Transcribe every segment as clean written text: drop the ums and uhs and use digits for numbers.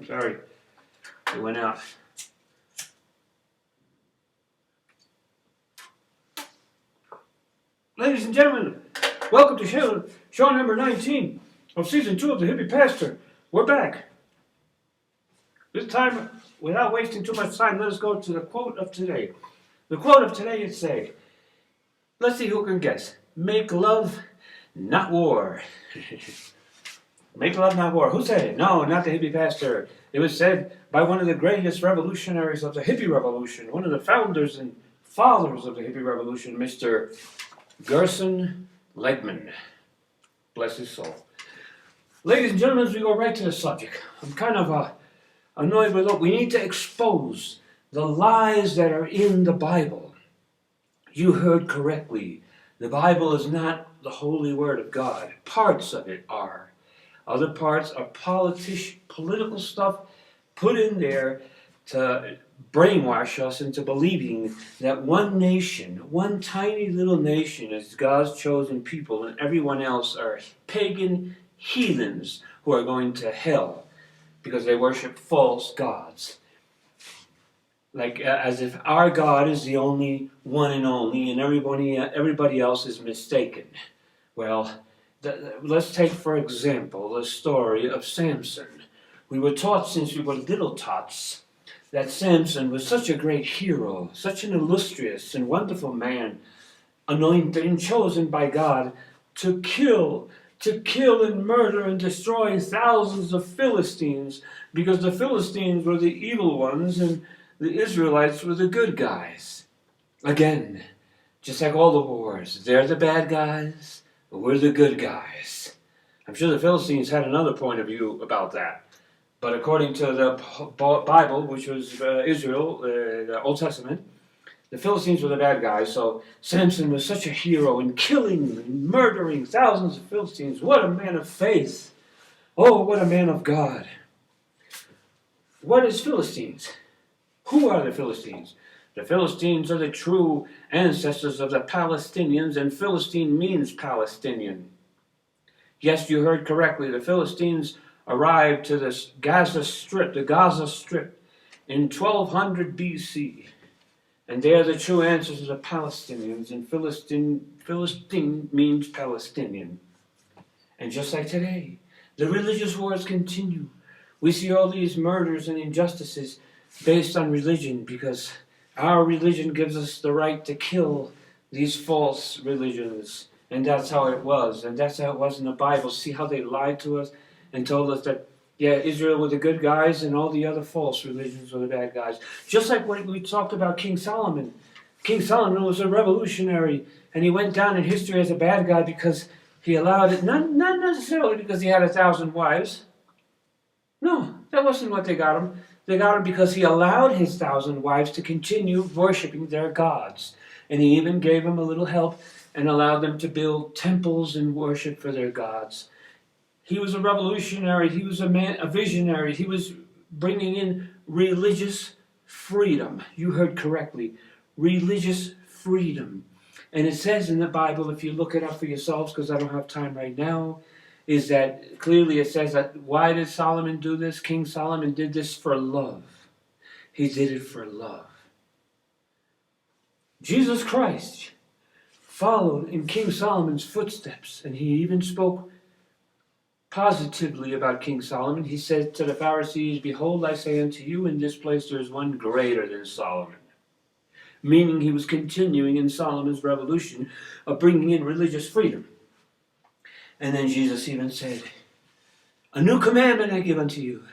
Sorry, it went out. Ladies and gentlemen, welcome to show number 19 of season 2 of the Hippie Pastor. We're back. This time, without wasting too much time, let us go to the quote of today. The quote of today is say, let's see who can guess. Make love, not war. Make love, not war. Who said it? No, not the Hippie Pastor. It was said by one of the greatest revolutionaries of the hippie revolution, one of the founders and fathers of the hippie revolution, Mr. Gerson Legman. Bless his soul. Ladies and gentlemen, as we go right to the subject, I'm kind of annoyed with what we need to expose the lies that are in the Bible. You heard correctly. The Bible is not the holy word of God. Parts of it are. Other parts are political stuff put in there to brainwash us into believing that one nation, one tiny little nation is God's chosen people and everyone else are pagan heathens who are going to hell because they worship false gods. Like as if our God is the only one and only and everybody else is mistaken. Well, let's take, for example, the story of Samson. We were taught since we were little tots that Samson was such a great hero, such an illustrious and wonderful man, anointed and chosen by God to kill and murder and destroy thousands of Philistines, because the Philistines were the evil ones and the Israelites were the good guys. Again, just like all the wars, they're the bad guys, we're the good guys. I'm sure the Philistines had another point of view about that. But according to the Bible, which was Israel, the Old Testament, the Philistines were the bad guys. So Samson was such a hero in killing and murdering thousands of Philistines. What a man of faith. Oh, what a man of God. What is Philistines? Who are the Philistines? The Philistines are the true ancestors of the Palestinians, and Philistine means Palestinian. Yes, you heard correctly. The Philistines arrived to the Gaza Strip in 1200 BC. And they are the true ancestors of Palestinians, and Philistine means Palestinian. And just like today, the religious wars continue. We see all these murders and injustices based on religion, because our religion gives us the right to kill these false religions. And that's how it was. And that's how it was in the Bible. See how they lied to us and told us that, yeah, Israel were the good guys and all the other false religions were the bad guys. Just like when we talked about King Solomon. King Solomon was a revolutionary, and he went down in history as a bad guy because he allowed it, not necessarily because he had 1,000 wives. No, that wasn't what they got him. They got him because he allowed his 1,000 wives to continue worshiping their gods. And he even gave them a little help and allowed them to build temples and worship for their gods. He was a revolutionary. He was a visionary. He was bringing in religious freedom. You heard correctly. Religious freedom. And it says in the Bible, if you look it up for yourselves, because I don't have time right now, is that clearly it says that why did Solomon do this? King Solomon did this for love. He did it for love. Jesus Christ followed in King Solomon's footsteps, and he even spoke positively about King Solomon. He said to the Pharisees, "Behold, I say unto you, in this place there is one greater than Solomon." Meaning he was continuing in Solomon's revolution of bringing in religious freedom. And then Jesus even said, "A new commandment I give unto you,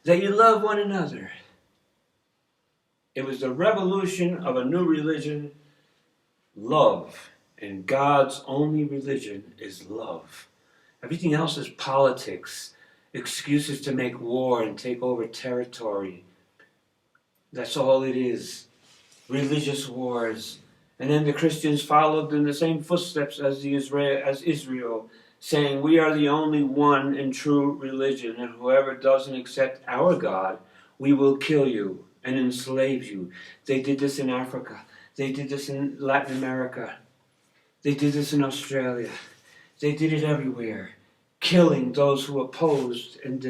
that you love one another." It was the revolution of a new religion, love. And God's only religion is love. Everything else is politics, excuses to make war and take over territory. That's all it is. Religious wars. And then the Christians followed in the same footsteps as Israel, saying, "We are the only one and true religion, and whoever doesn't accept our God, we will kill you and enslave you." They did this in Africa. They did this in Latin America. They did this in Australia. They did it everywhere, killing those who opposed and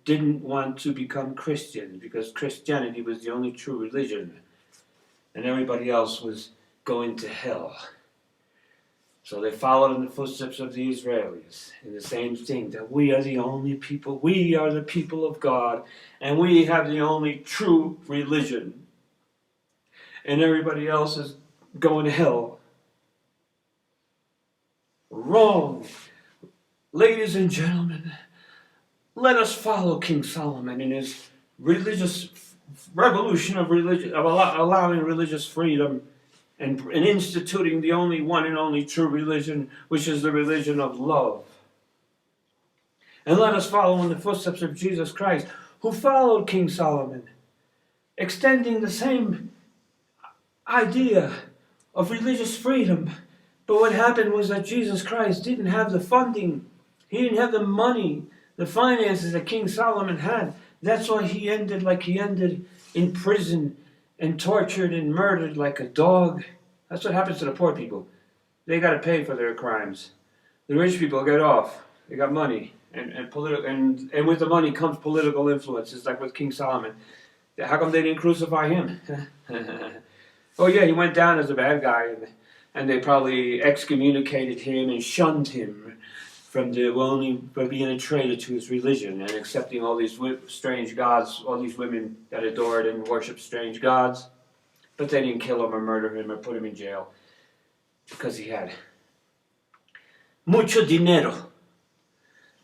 didn't want to become Christian because Christianity was the only true religion and everybody else was going to hell. So they followed in the footsteps of the Israelis in the same thing, that we are the only people, we are the people of God, and we have the only true religion. And everybody else is going to hell. Wrong. Ladies and gentlemen, let us follow King Solomon in his religious revolution of religion, of allowing religious freedom and instituting the only one and only true religion, which is the religion of love. And let us follow in the footsteps of Jesus Christ, who followed King Solomon, extending the same idea of religious freedom. But what happened was that Jesus Christ didn't have the funding. He didn't have the money, the finances that King Solomon had. That's why he ended like he ended, in prison and tortured and murdered like a dog. That's what happens to the poor people. They got to pay for their crimes. The rich people get off. They got money. And with the money comes political influence. It's like with King Solomon. How come they didn't crucify him? Oh yeah, he went down as a bad guy, and they probably excommunicated him and shunned him for being a traitor to his religion and accepting all these strange gods, all these women that adored and worshipped strange gods. But they didn't kill him or murder him or put him in jail because he had mucho dinero.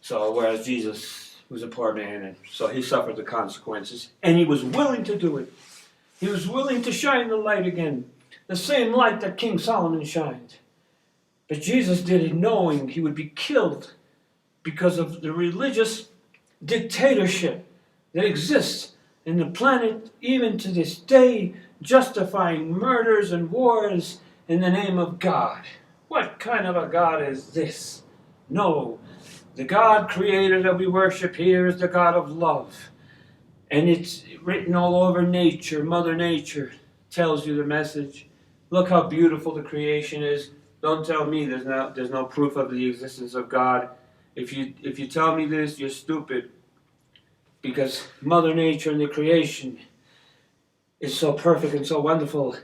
So whereas Jesus was a poor man, and so he suffered the consequences, and he was willing to do it. He was willing to shine the light again, the same light that King Solomon shined. But Jesus did it knowing he would be killed because of the religious dictatorship that exists in the planet even to this day, justifying murders and wars in the name of God. What kind of a God is this? No, the God creator that we worship here is the God of love. And it's written all over nature. Mother Nature tells you the message. Look how beautiful the creation is. Don't tell me there's no proof of the existence of God. If you tell me this, you're stupid. Because Mother Nature and the creation is so perfect and so wonderful,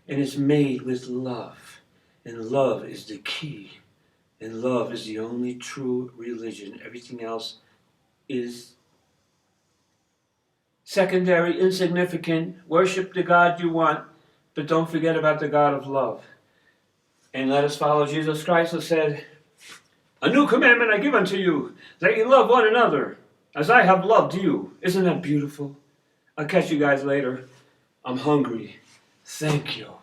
and it's made with love. And love is the key. And love is the only true religion. Everything else is secondary, insignificant. Worship the God you want, but don't forget about the God of love. And let us follow Jesus Christ, who said, "A new commandment I give unto you, that you love one another, as I have loved you." Isn't that beautiful? I'll catch you guys later. I'm hungry. Thank you.